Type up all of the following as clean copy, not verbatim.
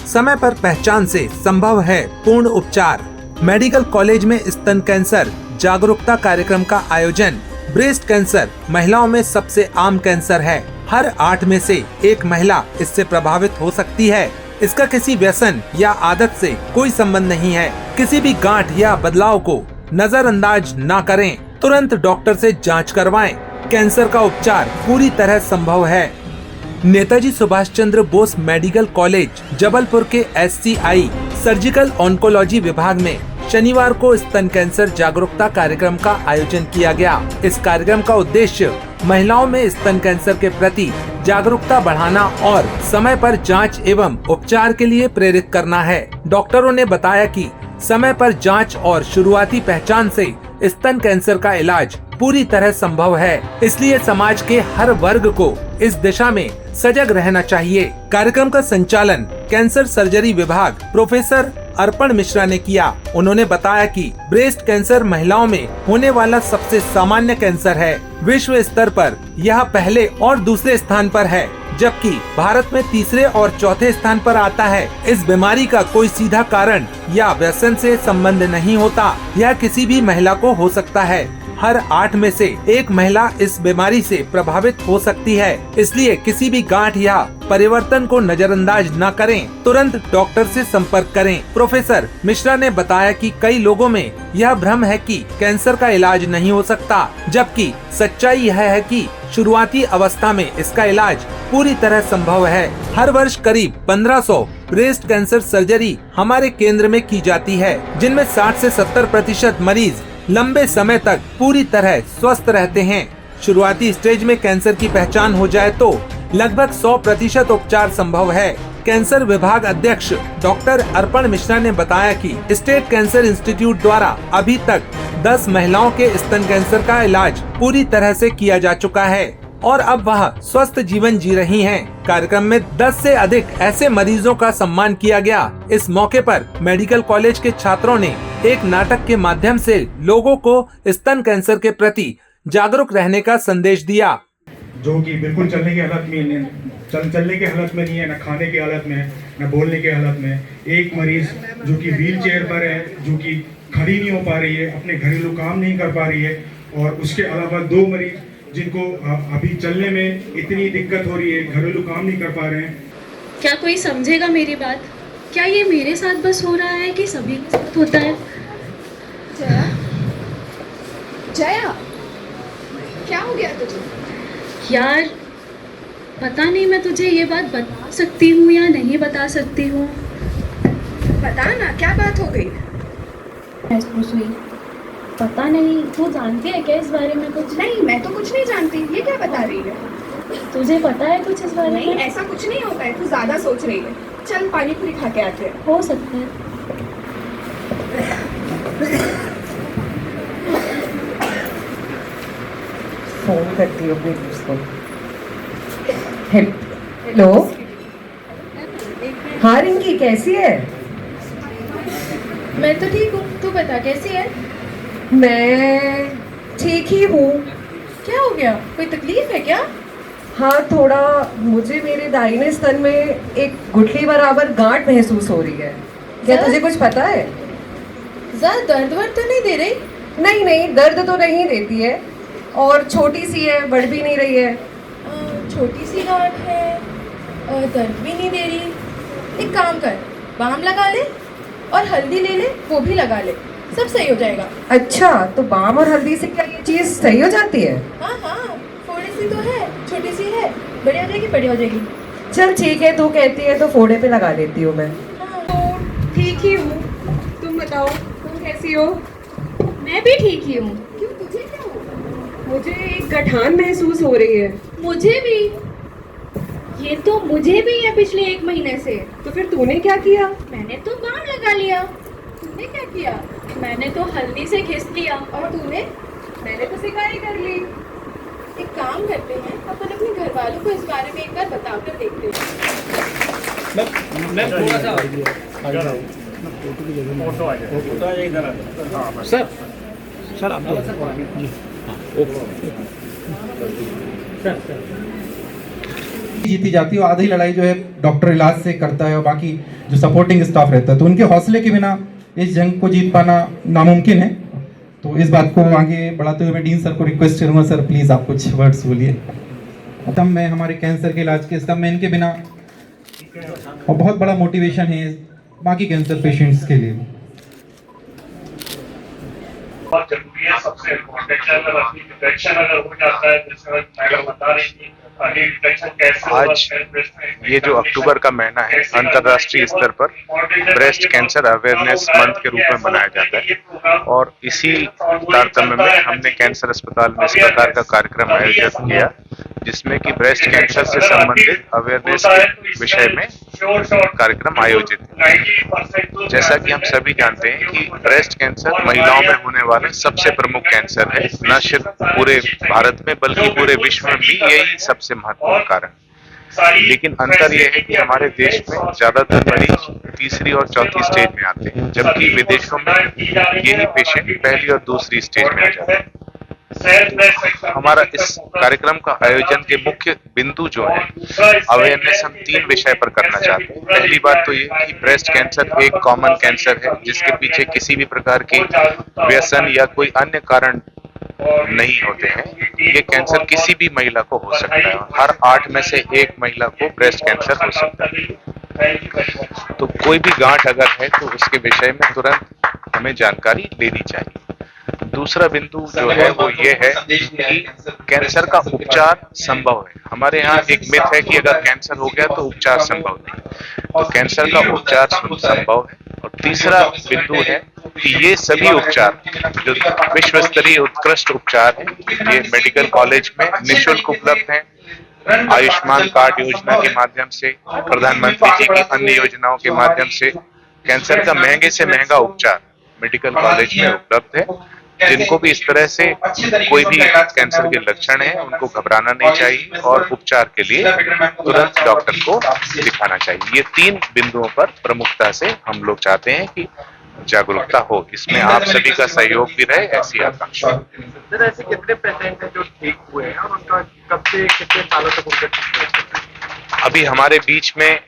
समय पर पहचान से संभव है पूर्ण उपचार। मेडिकल कॉलेज में स्तन कैंसर जागरूकता कार्यक्रम का आयोजन। ब्रेस्ट कैंसर महिलाओं में सबसे आम कैंसर है। हर 8 में से 1 महिला इससे प्रभावित हो सकती है। इसका किसी व्यसन या आदत से कोई संबंध नहीं है। किसी भी गांठ या बदलाव को नजरअंदाज न करें, तुरंत डॉक्टर से जांच करवाएं। कैंसर का उपचार पूरी तरह संभव है। नेताजी सुभाष चंद्र बोस मेडिकल कॉलेज जबलपुर के SCI सर्जिकल ऑन्कोलॉजी विभाग में शनिवार को स्तन कैंसर जागरूकता कार्यक्रम का आयोजन किया गया। इस कार्यक्रम का उद्देश्य महिलाओं में स्तन कैंसर के प्रति जागरूकता बढ़ाना और समय पर जांच एवं उपचार के लिए प्रेरित करना है। डॉक्टरों ने बताया कि समय पर जांच और शुरुआती पहचान से स्तन कैंसर का इलाज पूरी तरह संभव है। इसलिए समाज के हर वर्ग को इस दिशा में सजग रहना चाहिए। कार्यक्रम का संचालन कैंसर सर्जरी विभाग प्रोफेसर अर्पण मिश्रा ने किया। उन्होंने बताया कि ब्रेस्ट कैंसर महिलाओं में होने वाला सबसे सामान्य कैंसर है। विश्व स्तर पर यह पहले और दूसरे स्थान पर है, जबकि भारत में तीसरे और चौथे स्थान पर आता है। इस बीमारी का कोई सीधा कारण या व्यसन से संबंध नहीं होता। यह किसी भी महिला को हो सकता है। हर 8 में से 1 महिला इस बीमारी से प्रभावित हो सकती है। इसलिए किसी भी गांठ या परिवर्तन को नजरअंदाज न करें, तुरंत डॉक्टर से संपर्क करें। प्रोफेसर मिश्रा ने बताया कि कई लोगों में यह भ्रम है कि कैंसर का इलाज नहीं हो सकता, जबकि सच्चाई यह है कि शुरुआती अवस्था में इसका इलाज पूरी तरह संभव है। हर वर्ष करीब 1500 ब्रेस्ट कैंसर सर्जरी हमारे केंद्र में की जाती है, जिनमें 60 से 70% मरीज लंबे समय तक पूरी तरह स्वस्थ रहते हैं। शुरुआती स्टेज में कैंसर की पहचान हो जाए तो लगभग 100% उपचार संभव है। कैंसर विभाग अध्यक्ष डॉक्टर अर्पण मिश्रा ने बताया कि स्टेट कैंसर इंस्टीट्यूट द्वारा अभी तक 10 महिलाओं के स्तन कैंसर का इलाज पूरी तरह से किया जा चुका है और अब वह स्वस्थ जीवन जी रही हैं। कार्यक्रम में 10 से अधिक ऐसे मरीजों का सम्मान किया गया। इस मौके पर मेडिकल कॉलेज के छात्रों ने एक नाटक के माध्यम से लोगों को स्तन कैंसर के प्रति जागरूक रहने का संदेश दिया। जो कि बिल्कुल चलने की हालत में नहीं, चलने की हालत में नहीं है, न खाने की हालत में, न बोलने की हालत में। एक मरीज जो कि व्हील चेयर पर है, जो कि खड़ी नहीं हो पा रही है, अपने घरेलू काम नहीं कर पा रही है, और उसके अलावा 2 मरीज जिनको अभी चलने में इतनी दिक्कत हो रही है, घरेलू काम नहीं कर पा रहे हैं। क्या कोई समझेगा मेरी बात? क्या ये मेरे साथ बस हो रहा है कि सभी के साथ होता है? जया, जया, क्या हो गया तुझे? यार पता नहीं मैं तुझे ये बात बता सकती हूँ या नहीं बता सकती हूँ। बता ना, क्या बात हो गई? पता नहीं, तू जानती है क्या इस बारे में कुछ? नहीं, मैं तो कुछ नहीं जानती। ये क्या बता रही है? तुझे पता है कुछ इस बारे में? नहीं, ऐसा कुछ नहीं होता है, तू ज्यादा सोच रही है। चल पानी पूरी खा के आते हैं। हो सकता है। फोन करती हूँ अपने दोस्त को। हेलो, हाँ रिंकी, कैसी है? मैं तो ठीक हूँ, तू बता कैसी है? मैं ठीक ही हूँ। क्या हो गया, कोई तकलीफ है क्या? हाँ, थोड़ा मुझे मेरे दाहिने स्तन में एक गुठली बराबर गांठ महसूस हो रही है। क्या तुझे कुछ पता है? ज़्यादा दर्द वर्द तो नहीं दे रही? नहीं नहीं, दर्द तो नहीं देती है और छोटी सी है, बढ़ भी नहीं रही है। छोटी सी गांठ है, दर्द भी नहीं दे रही। एक काम कर, बाम लगा ले और हल्दी ले ले, वो भी लगा ले, सब सही हो जाएगा। अच्छा, तो बाम और हल्दी से क्या ये चीज़ सही हो जाती है? हाँ हाँ, थोड़ी सी तो है, छोटी सी है, बड़ी हो जाएगी, बड़ी हो जाएगी। चल ठीक है, तू कहती है तो फोड़े पे लगा लेती हूँ मैं। हाँ। तो ठीक ही हूँ, तुम बताओ, तुम कैसी हो? मैं भी ठीक ही हूँ। क्यों, तुझे क्या हुआ? मुझे एक गठान महसूस हो रही है। मुझे भी, ये तो मुझे भी है पिछले 1 महीने से। तो फिर तूने क्या किया? मैंने तो बाम लगा लिया। तूने क्या किया? मैंने तो हल्दी से घिस लिया। और तूने? मैंने तो सिकाई कर ली। एक काम करते हैं, अपन अपने घर वालों को इस बारे में एक बार बताकर देखते हैं। मैं थोड़ा सा फोटो आ जाए इधर सर। सर आप जी हाँ, ओके सर। जीती जाती है और आधी लड़ाई जो है डॉक्टर इलाज से करता है और बाकी जो सपोर्टिंग स्टाफ रहता है, तो उनके हौसले के बिना इस जंग को जीत पाना नामुमकिन है। तो इस बात को आगे बढ़ाते हुए मैं डीन सर को रिक्वेस्ट करूंगा, सर प्लीज़ आप कुछ वर्ड्स बोलिए। स्तंभ में हमारे कैंसर के इलाज के स्तंभ में इनके बिना और बहुत बड़ा मोटिवेशन है बाकी कैंसर पेशेंट्स के लिए। बहुत जरूरी है, सबसे इम्पोर्टेंट है। अगर अपनी डिटेक्शन अगर हो जाता है, जैसे मैडम बता रही थी, अर्ली डिटेक्शन कैसे आज ये जो अक्टूबर का महीना है, अंतर्राष्ट्रीय स्तर पर ब्रेस्ट कैंसर अवेयरनेस मंथ के रूप में मनाया जाता है और इसी तारतम्य में हमने कैंसर अस्पताल में इस प्रकार का कार्यक्रम आयोजित किया, जिसमें कि ब्रेस्ट कैंसर से संबंधित अवेयरनेस के विषय में कार्यक्रम आयोजित है। जैसा कि हम सभी जानते हैं कि ब्रेस्ट कैंसर महिलाओं में होने वाला सबसे प्रमुख कैंसर है, न सिर्फ पूरे भारत में बल्कि पूरे विश्व में भी यही सबसे महत्वपूर्ण कारण। लेकिन अंतर यह है कि हमारे देश में ज्यादातर मरीज तीसरी और चौथी स्टेज में आते हैं, जबकि विदेशों में यही पेशेंट पहली और दूसरी स्टेज में आ जाते हैं। हमारा इस कार्यक्रम का आयोजन के मुख्य बिंदु जो है, अवेयरनेस हम 3 विषय पर करना चाहते हैं। पहली बात तो ये कि ब्रेस्ट कैंसर एक कॉमन कैंसर है, जिसके पीछे किसी भी प्रकार की व्यसन या कोई अन्य कारण नहीं होते हैं। ये कैंसर किसी भी महिला को हो सकता है, हर 8 में से 1 महिला को ब्रेस्ट कैंसर हो सकता है। तो कोई भी गांठ अगर है तो उसके विषय में तुरंत हमें जानकारी लेनी चाहिए। दूसरा बिंदु जो है वो ये है कि कैंसर का उपचार संभव है। हमारे यहाँ एक मिथ है कि अगर कैंसर हो गया तो उपचार संभव नहीं, तो कैंसर का उपचार संभव है। और तीसरा बिंदु है कि ये सभी उपचार जो विश्व स्तरीय उत्कृष्ट उपचार है, ये मेडिकल कॉलेज में निःशुल्क उपलब्ध है। आयुष्मान कार्ड योजना के माध्यम से, प्रधानमंत्री जी की अन्य योजनाओं के माध्यम से कैंसर का महंगे से महंगा उपचार मेडिकल कॉलेज में उपलब्ध है। जिनको भी इस तरह से कोई भी कैंसर के लक्षण है, उनको घबराना नहीं चाहिए और उपचार के लिए तुरंत डॉक्टर को दिखाना चाहिए। ये 3 बिंदुओं पर प्रमुखता से हम लोग चाहते हैं कि जागरूकता हो। इसमें आप सभी का सहयोग भी रहे, ऐसी आकांक्षा। सर, ऐसे कितने पेशेंट हैं जो ठीक हुए हैं और उनका कब से कितने सालों तक उनका ट्रीटमेंट? अभी हमारे बीच में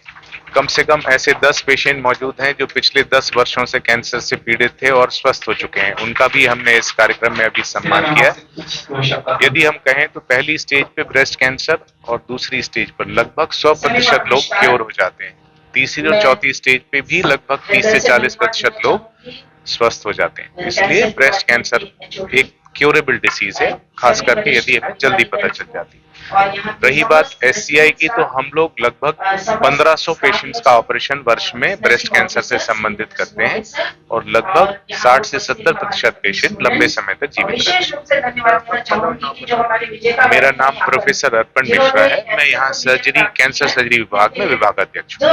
कम से कम ऐसे 10 पेशेंट मौजूद हैं जो पिछले 10 वर्षों से कैंसर से पीड़ित थे और स्वस्थ हो चुके हैं। उनका भी हमने इस कार्यक्रम में अभी सम्मान किया। यदि हम कहें तो पहली स्टेज पे ब्रेस्ट कैंसर और दूसरी स्टेज पर लगभग 100% लोग क्योर हो जाते हैं। तीसरी और चौथी स्टेज पे भी लगभग 30 से 40% लोग स्वस्थ हो जाते हैं। इसलिए ब्रेस्ट कैंसर एक क्योरेबल डिसीज है, खास करके यदि हमें जल्दी पता चल जाती है। रही बात SCI की, तो हम लोग लगभग 1500 पेशेंट्स का ऑपरेशन वर्ष में ब्रेस्ट कैंसर से संबंधित करते हैं और लगभग 60 से 70% पेशेंट लंबे समय तक जीवित रहते हैं। मेरा नाम प्रोफेसर अर्पण मिश्रा है। मैं यहाँ कैंसर सर्जरी विभाग में विभागाध्यक्ष हूँ।